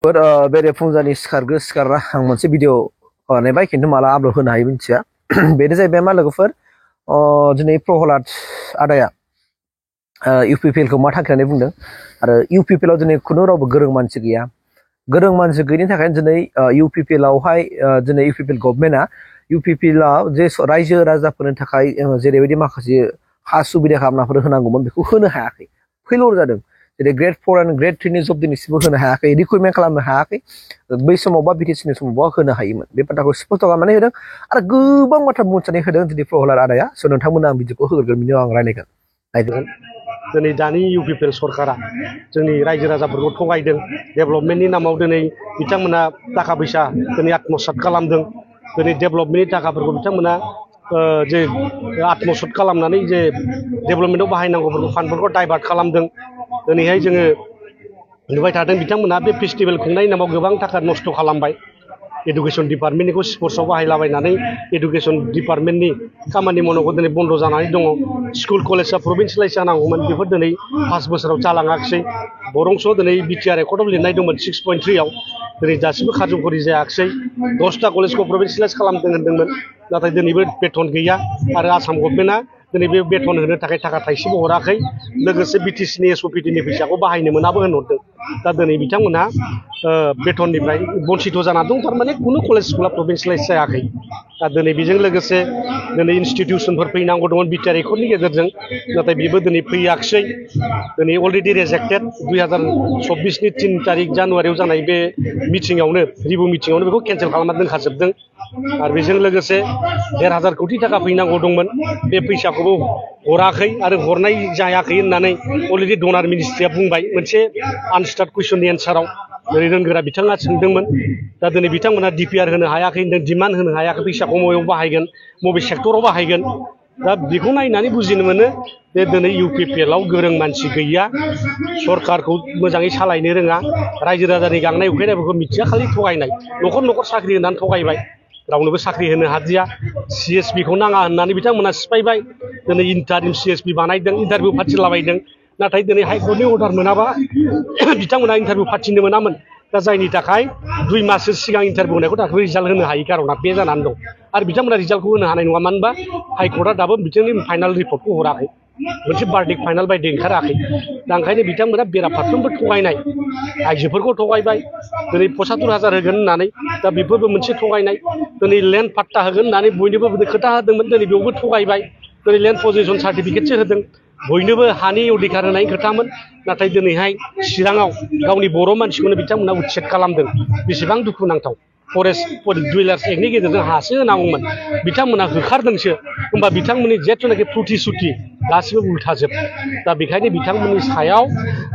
बेरे फुंजानि सिखारग्रा आं मोनसे भिडिअ बानायबाय खिन्थु माला आपल'ड होनो हायो मिथिया बेनो जाहैबाय मा लोगोफोर दिनै प्रहलाद आदाया UPPL खौ मा थांखि होननानै बुंदों आरो UPPL आव दिनै खुनु रावबो गोरों मानसि गैया गोरों मानसि गैयिनि थाखायनो दिनै UPPL आवहाय दिनै UPPL गभर्नमेन्टआ UPPL आव जे रायजो राजाफोरनि थाखाय जेरैबायदि माखासे हा सुबिदा खालामनाफोर होनांगौमोन बेखौ होनो हायाखै फेलर जादों जेरै ग्रेड 4 आरो ग्रेड 3 नि जब दिनैसिमबो होनो हायाखै रिक्रुटमेन्ट खालामनो हायाखै बै समावबा BTC समावबा होनो हायोमोन बे बाथ्राखौ स्पष्ट खालामनानै होदों आरो गोबां बाथ्रा बुंनानै होदों दिनै प्रहलाद आदाया स' नोंथांमोना आं भिडिअखौ होगोन बिनि उनाव आं रायलायगोन दिनै दानि UPPL सरकारा जोंनि रायजो राजाफोरखौ थगायदों डेभेलपमेन्टनि नामाव दिनै बिथांमोना थाखा फैसा दिनै आत्मसात खालामदों दिनै डेभेलपमेन्टनि थाखाफोरखौ बिथांमोना जे आत्मसात खालामनानै जे डेभेलपमेन्टआव बाहायनांगौफोरखौ फान्डफोरखौ डाइभार्ट खालामदों दिनैहाय जोङो नुबाय थादों बिथांमोना बे फेस्टिभेल खुंनायनि नामाव गोबां थाखा नस्थ' खालामबाय एडुकेसन डिपार्टमेन्टनिखौ स्पर्ट्सआव बाहायलाबायनानै एडुकेसन डिपार्टमेन्टनि खामानि मावनांगौ दिनै बन्द' जानानै दङ स्कुल कलेजआ प्रभिन्सियेलाइज जानांगौमोन बेफोर दिनै 5 बोसोराव जालाङाखिसै बरंस' दिनै BTR रेकर्डआव लिरनाय दंमोन 6.3 आव दिनै दासिमबो खारज'खरि जायाखिसै 10टा कलेजखौ प्रभिन्सियेलाइज खालामदों होनदोंमोन नाथाय दिनैबो बेथन गैया आरो आसाम गभर्नमेन्टआ दिनै बे बेथन होनो थाखाय थाखा थाइसेबो हराखै लोगोसे BTC नि SOPD नि फैसाखौ बाहायनो मोनाबो होनहरदों दा दिनै बिथांमोनहा बेथननिफ्राय बन्सित जाना दं थारमाने खुनु कलेज स्कुला प्रभिन्सियेलाइज जायाखै दा दिनै बेजों लोगोसे दिनै इनस्टिटिउसनफोर फैनांगौ दंमोन BTR रेकर्डनि गेजेरजों नाथाय बेबो दिनै फैयाखिसै दिनै अलरेडि रेजेक्टेड 2024 नि 3 तारिख जानुवारियाव जानाय बे मिटिङावनो रिभिउ मिटिङावनो बेखौ केन्सेल खालामना दोनखाजोबदों आरो बेजों लोगोसे 1,500 कोटि थाखा फैनांगौ दंमोन बे फैसाखौबो हराखै आरो हरनाय जायाखै होननानै अलरेडि डनार मिनिस्ट्रिया बुंबाय मोनसे आनस्टार्ड कुइसननि एन्साराव दिनै रोंगोरा बिथाङा सोंदोंमोन दा दिनै बिथांमोना DPR होनो हायाखै होनदों डिमान्ड होनो हायाखै फैसाखौ बबेयाव बाहायगोन बबे सेक्टराव बाहायगोन दा बेखौ नायनानै बुजिनो मोनो जे दिनै UPPL आव गोरों मानसि गैया सरकारखौ मोजाङै सालायनो रोङा रायजो राजानि गांनाय उखैनायफोरखौ मिथिया खालि थगायनाय न'खर न'खर साख्रि होनानै थगायबाय रावनोबो साख्रि होनो हादिया CSP खौ नाङा होननानै बिथांमोना सिफायबाय दिनै इन्टारिम CSP बानायदों इन्टारभिउ फाथिलाबायदों नाथाय दिनै हाइकर्टनि अर्डार मोनाबा बिथांमोना इन्टारभिउ फाथिनो मोनामोन दा जायनि थाखाय 2 माससो सिगां इन्टारभिउ होनायखौ दाबो रिजाल्ट होनो हायै कारना बे जानानै दं आरो बिथांमोना रिजाल्टखौ होनो हानाय नङा मानो होनबा हाइकर्टआ दाबो बिथांनि फाइनाल रिपर्टखौ हराखै मोनसे बार्डिक फाइनाल बायदि ओंखाराखै दा ओंखायनो बिथांमोना बेराफारफ्रोमबो थगायनाय आइजोफोरखौ थगायबाय दिनै 75,000 होगोन होननानै दा बेफोरबो मोनसे थगायनाय दिनै लेन्ड पाट्टा होगोन होननानै बयनोबो खोथा होदोंमोन दिनै बेयावबो थगायबाय दिनै लेन्ड पजिसन सार्टिफिकेटसो होदों बयनोबो हानि अधिकार होनायनि खोथामोन नाथाय दिनैहाय चिराङाव गावनि बर' मानसिखौनो बिथांमोना उच्छेद खालामदों बेसेबां दुखुनांथाव फरेस्ट डुवेलार्स एक्टनि गेजेरजों हासो होनांगौमोन बिथांमोना होखारदोंसो होमबा बिथांमोननि जेथुनाखि प्रतिश्रुति गासिबो उल्थाजोब दा बेखायनो बिथांमोननि सायाव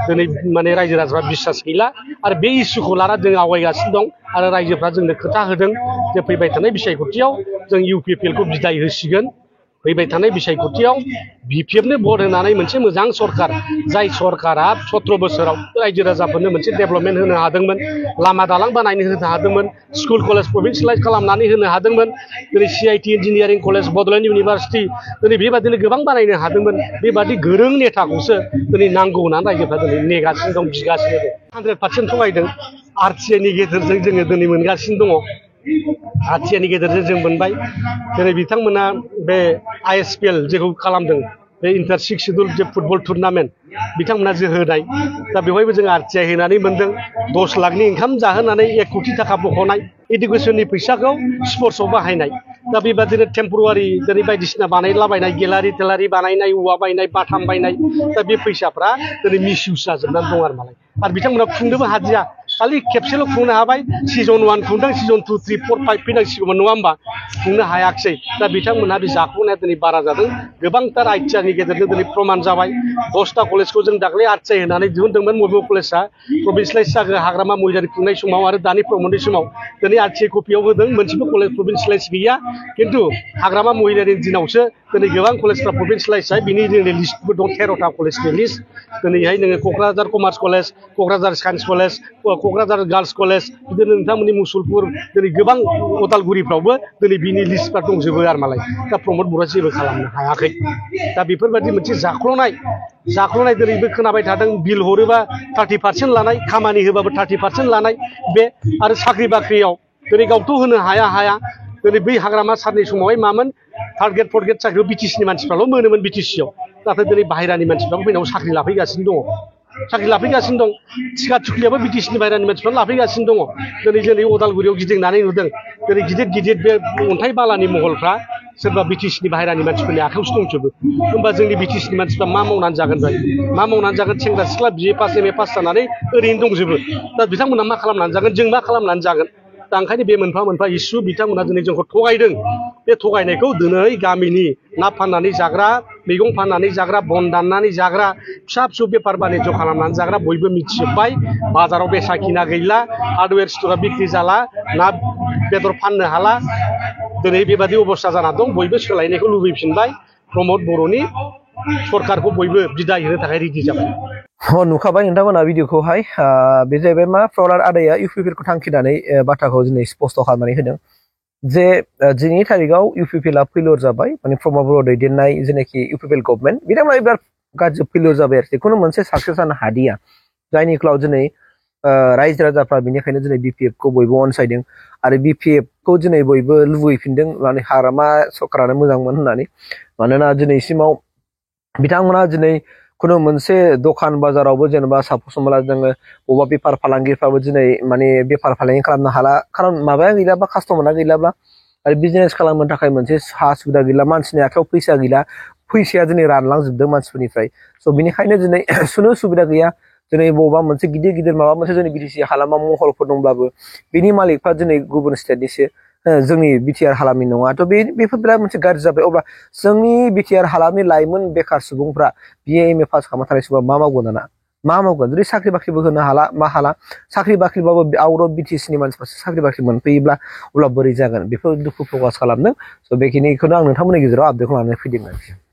दिनै माने रायजो राजाफ्रा बिश्वास गैला आरो बे इस्युखौ लाना जों आवगायगासिनो दं आरो रायजोफ्रा जोंनो खोथा होदों जे फैबाय थानाय बिसायख'थियाव जों UPPL खौ बिदाय होसिगोन फैबाय थानाय बिसायख'थियाव BPF नो भट होनानै मोनसे मोजां सरकार जाय सरकारा 17 बोसोराव रायजो राजाफोरनो मोनसे डेभेलपमेन्ट होनो हादोंमोन लामा दालां बानायनो होनो हादोंमोन स्कुल कलेज प्रभिन्सियेलाइज खालामनानै होनो हादोंमोन दिनै CIT engineering college Bodoland university दिनै बेबादिनो गोबां बानायनो हादोंमोन बेबादि गोरों नेताखौसो दिनै नांगौ होननानै रायजोफ्रा दिनै नेगासिनो दं बिगासिनो दं 100% थगायदों RTI नि गेजेरजों जोङो दिनै मोनगासिनो दङ RTI नि गेजेरजों जों मोनबाय दिनै बिथांमोना बे ISPL जेखौ खालामदों बे इन्टार 6 शिड्युल जे फुटबल टुर्नामेन्ट बिथांमोना जे होनाय दा बेवहायबो जों RTI होनानै मोनदों 10 लाखनि ओंखाम जाहोनानै 1 कोटि थाखा बख'नाय एडुकेसननि फैसाखौ स्पर्ट्सआव बाहायनाय दा बेबादिनो टेम्परारि दिनै बायदिसिना बानायलाबायनाय गेलारि टेलारि बानायनाय औवा बायनाय बाथाम बायनाय दा बे फैसाफ्रा दिनै मिसइउज जाजोबनानै दं आरो मालाय आरो बिथांमोना खुंनोबो हादिया खालि खेबसेल' खुंनो हाबाय सिजन 1 खुंदों सिजन 2 3 4 5 फैनांसिगौमोन नङा होमबा खुंनो हायाखिसै दा बिथांमोनहा बे जाख'नाया दिनै बारा जादों गोबांथार आइथिआरनि गेजेरजों दिनै प्रमाण जाबाय 10टा कलेजखौ जों दाख्लै RTI होनानै दिहुनदोंमोन बबे कलेजआ प्रभिन्सियेलाइज जागोन हाग्रामा महिलारि खुंनाय समाव आरो दानि प्रम'टनि समाव दिनै RTI कपियाव होदों मोनसेबो कलेज प्रभिन्सियेलाइज गैया खिन्थु हाग्रामा महिलारिनि दिनावसो दिनै गोबां कलेजफ्रा प्रभिन्सियेलाइज जाय बिनि जोंनि लिस्टबो दं 13टा कलेजनि लिस्ट दिनैहाय नोङो Kokrajhar commerce college Kokrajhar science college Kokrajhar girls college बिदिनो नोंथांमोननि मुसलपुर दिनै गोबां उदालगुरिफ्रावबो दिनै बिनि लिस्टफ्रा दंजोबो आरो मालाय दा प्रमद बर'आ जेबो खालामनो हायाखै दा बेफोरबायदि मोनसे जाख्ल'नाय दिनैबो खोनाबाय थादों बिल हरोबा 30% लानाय खामानि होबाबो 30% लानाय बे आरो साख्रि बाख्रियाव दिनै गावथ' होनो हाया दिनै बै हाग्रामा सारनि समावहाय मामोन थार्ड ग्रेड फर्थ ग्रेड साख्रियाव बिटिसिनि मानसिफ्राल' मोनोमोन बिटिसियाव नाथाय दिनै बाहेरानि मानसिफ्राबो फैनायाव साख्रि लाफैगासिनो दं थिखा थुख्लियाबो बिटिसिनि बाहेरानि मानसिफ्रा लाफैगासिनो दङ दिनै उदालगुरियाव गिदिंनानै नुदों दिनै गिदिर बे अन्थाइ बालानि महलफ्रा सोरबा बिटिसिनि बाहेरानि मानसिफोरनि आखायावसो दंजोबो होमबा जोंनि बिटिसिनि मानसिफ्रा मा मावनानै जागोन सेंग्रा सिख्ला बिए पास एम ए पास जानानै ओरैनो दंजोबो दा बिथांमोना मा खालामनानै जागोन जों मा खालामनानै जागोन दा ओंखायनो बे मोनफा इसु बिथांमोना दिनै जोंखौ थगायदों बे थगायनायखौ दिनै गामिनि ना फाननानै जाग्रा मैगं फाननानै जाग्रा बन दाननानै जाग्रा फिसा बेफार बानिज्य खालामनानै जाग्रा बयबो मिथिजोब्बाय बाजाराव बेसा किना गैला हार्डवेर स्ट'रा बिक्रि जाला ना बेदर फाननो हाला दिनै बेबादि अबस्था जाना दं बयबो सोलायनायखौ लुबैफिनबाय प्रमद बर'नि सरकारखौ बयबो बिदाय होनो थाखाय रेडि जाबाय नुखाबाय नोंथांमोना भिडिअखौहाय बे जाहैबाय मा प्रहलाद आदाया इउपिपिएलखौ थांखिनानै बाथ्राखौ दिनै स्पष्ट खालामनानै होदों जे दिनैनि थारिखआव इउपिपिएलआ फेलियर जाबाय माने प्रमद बर' दैदेननाय जेनाखि इउपिपिएल गभर्नमेन्ट बिथांमोना बिराद गाज्रि फेलियर जाबाय आरो जिखुनु मोनसे साक्सेस जानो हादिया जायनि क्लाव दिनै रायजो राजाफ्रा बेनिखायनो दिनै बिपिएफखौ बयबो अनसायदों आरो बिपिएफखौ दिनै बयबो लुबैफिनदों माने हाग्रामा सरकारानो मोजांमोन होननानै मानोना दिनैसिमाव बिथांमोना दिनै खुनु मोनसे दखान बाजारावबो जेनेबा सापस हमला जोङो बबेबा बेफार फालांगिफ्राबो दिनै माने बेफार फालांगि खालामनो हाला खारन माबाया गैलाबा कास्टमारा गैलाबा आरो बिजनेस खालामनो थाखाय मोनसे हा सुबिदा गैला मानसिनि आखायाव फैसा गैला फैसाया दिनै रानलांजोबदों मानसिफोरनिफ्राय स' बिनिखायनो दिनै सुनो सुबिदा गैया दिनै बबेबा मोनसे गिदिर माबा मोनसे जोंनि बिटिसि हालामाव महलफोर दंब्लाबो बिनि मालिकफ्रा दिनै गुबुन स्टेटनिसो जोंनि बिटिआर हालामनि नङा थ' बेफोर बिराद मोनसे गाज्रि जाबाय अब्ला जोंनि बिटिआर हालामनि लाइमोन बेखार सुबुंफ्रा बिए एम ए पास खालामना थानाय सुबुंआ मा मावगोन दाना मा मावगोन जुदि साख्रि बाख्रिबो होनो हाला साख्रि बाख्रिबाबो आउट अफ बिटिसिनि मानसिफ्रासो साख्रि बाख्रि मोनफैयोब्ला अब्ला बोरै जागोन बेफोर दुखु प्रकास खालामदों स' बेखिनिखौनो आं नोंथांमोननि गेजेराव आपडेट खालामनानै फैदों आरोखि